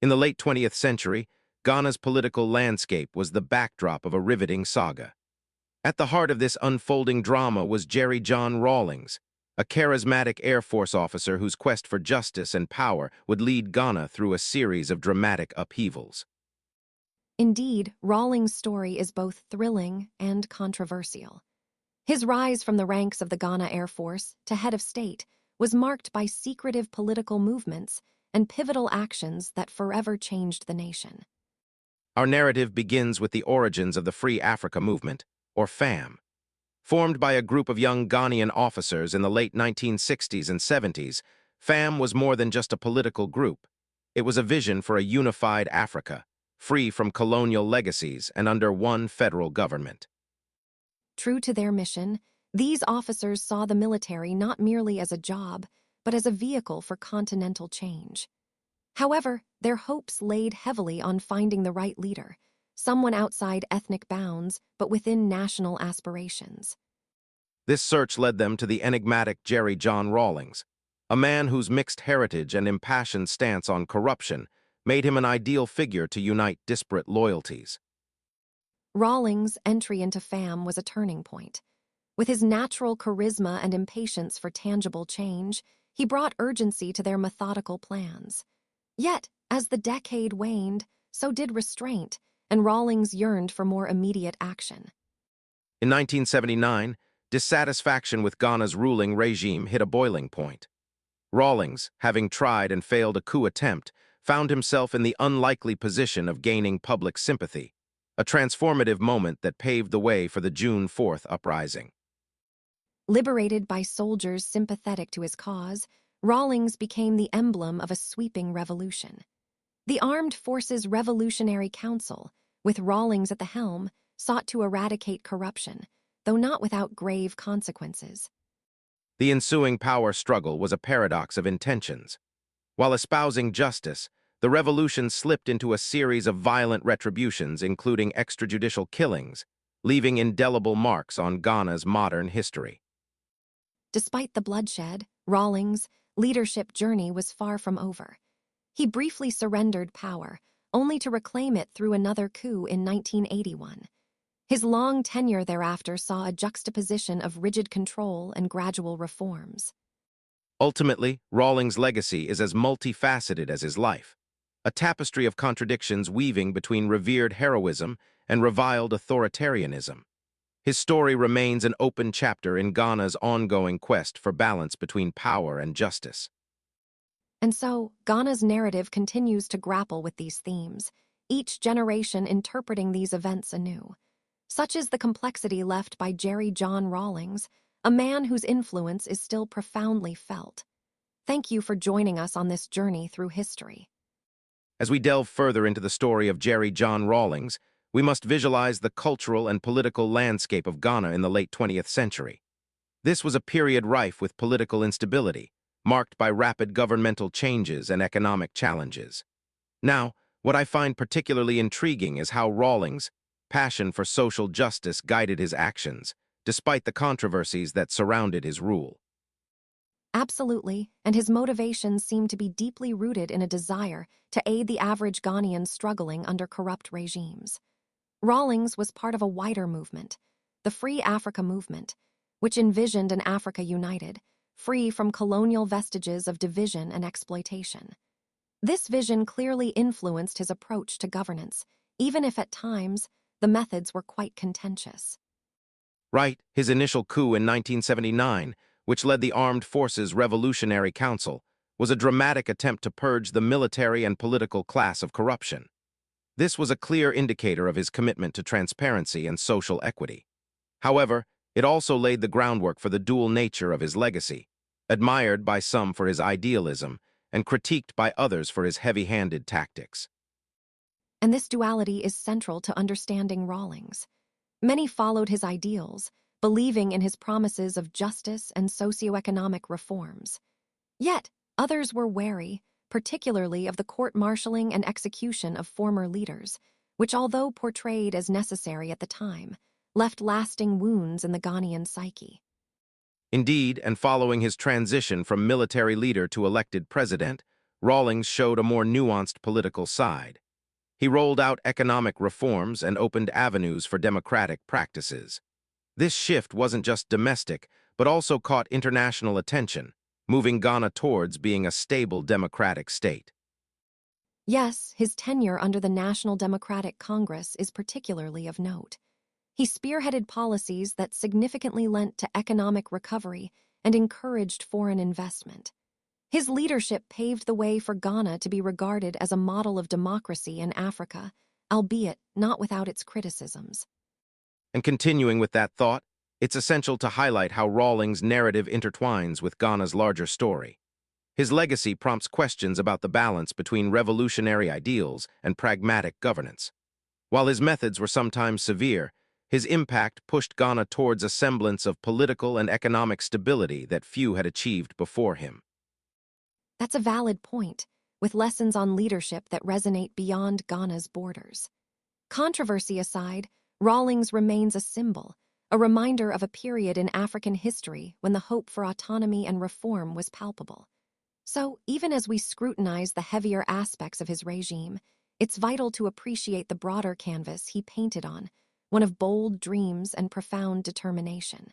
In the late 20th century, Ghana's political landscape was the backdrop of a riveting saga. At the heart of this unfolding drama was Jerry John Rawlings, a charismatic Air Force officer whose quest for justice and power would lead Ghana through a series of dramatic upheavals. Indeed, Rawlings' story is both thrilling and controversial. His rise from the ranks of the Ghana Air Force to head of state was marked by secretive political movements and pivotal actions that forever changed the nation. Our narrative begins with the origins of the Free Africa Movement, or FAM. Formed by a group of young Ghanaian officers in the late 1960s and 70s, FAM was more than just a political group. It was a vision for a unified Africa, free from colonial legacies and under one federal government. True to their mission, these officers saw the military not merely as a job, but as a vehicle for continental change. However, their hopes laid heavily on finding the right leader, someone outside ethnic bounds but within national aspirations. This search led them to the enigmatic Jerry John Rawlings, a man whose mixed heritage and impassioned stance on corruption made him an ideal figure to unite disparate loyalties. Rawlings' entry into FAM was a turning point. With his natural charisma and impatience for tangible change, he brought urgency to their methodical plans. Yet, as the decade waned, so did restraint, and Rawlings yearned for more immediate action. In 1979, dissatisfaction with Ghana's ruling regime hit a boiling point. Rawlings, having tried and failed a coup attempt, found himself in the unlikely position of gaining public sympathy, a transformative moment that paved the way for the June 4th uprising. Liberated by soldiers sympathetic to his cause, Rawlings became the emblem of a sweeping revolution. The Armed Forces Revolutionary Council, with Rawlings at the helm, sought to eradicate corruption, though not without grave consequences. The ensuing power struggle was a paradox of intentions. While espousing justice, the revolution slipped into a series of violent retributions, including extrajudicial killings, leaving indelible marks on Ghana's modern history. Despite the bloodshed, Rawlings' leadership journey was far from over. He briefly surrendered power, only to reclaim it through another coup in 1981. His long tenure thereafter saw a juxtaposition of rigid control and gradual reforms. Ultimately, Rawlings' legacy is as multifaceted as his life, a tapestry of contradictions weaving between revered heroism and reviled authoritarianism. His story remains an open chapter in Ghana's ongoing quest for balance between power and justice. And so, Ghana's narrative continues to grapple with these themes, each generation interpreting these events anew. Such is the complexity left by Jerry John Rawlings, a man whose influence is still profoundly felt. Thank you for joining us on this journey through history. As we delve further into the story of Jerry John Rawlings, we must visualize the cultural and political landscape of Ghana in the late 20th century. This was a period rife with political instability, marked by rapid governmental changes and economic challenges. Now, what I find particularly intriguing is how Rawlings' passion for social justice guided his actions, despite the controversies that surrounded his rule. Absolutely, and his motivations seem to be deeply rooted in a desire to aid the average Ghanaian struggling under corrupt regimes. Rawlings was part of a wider movement, the Free Africa Movement, which envisioned an Africa united, free from colonial vestiges of division and exploitation. This vision clearly influenced his approach to governance, even if at times the methods were quite contentious. Right, his initial coup in 1979, which led the Armed Forces Revolutionary Council, was a dramatic attempt to purge the military and political class of corruption. This was a clear indicator of his commitment to transparency and social equity. However, it also laid the groundwork for the dual nature of his legacy, admired by some for his idealism and critiqued by others for his heavy-handed tactics. And this duality is central to understanding Rawlings. Many followed his ideals, believing in his promises of justice and socioeconomic reforms. Yet, others were wary, particularly of the court-martialing and execution of former leaders, which, although portrayed as necessary at the time, left lasting wounds in the Ghanaian psyche. Indeed, and following his transition from military leader to elected president, Rawlings showed a more nuanced political side. He rolled out economic reforms and opened avenues for democratic practices. This shift wasn't just domestic, but also caught international attention, moving Ghana towards being a stable democratic state. Yes, his tenure under the National Democratic Congress is particularly of note. He spearheaded policies that significantly lent to economic recovery and encouraged foreign investment. His leadership paved the way for Ghana to be regarded as a model of democracy in Africa, albeit not without its criticisms. And continuing with that thought, it's essential to highlight how Rawlings' narrative intertwines with Ghana's larger story. His legacy prompts questions about the balance between revolutionary ideals and pragmatic governance. While his methods were sometimes severe, his impact pushed Ghana towards a semblance of political and economic stability that few had achieved before him. That's a valid point, with lessons on leadership that resonate beyond Ghana's borders. Controversy aside, Rawlings remains a symbol, a reminder of a period in African history when the hope for autonomy and reform was palpable. So, even as we scrutinize the heavier aspects of his regime, it's vital to appreciate the broader canvas he painted on, one of bold dreams and profound determination.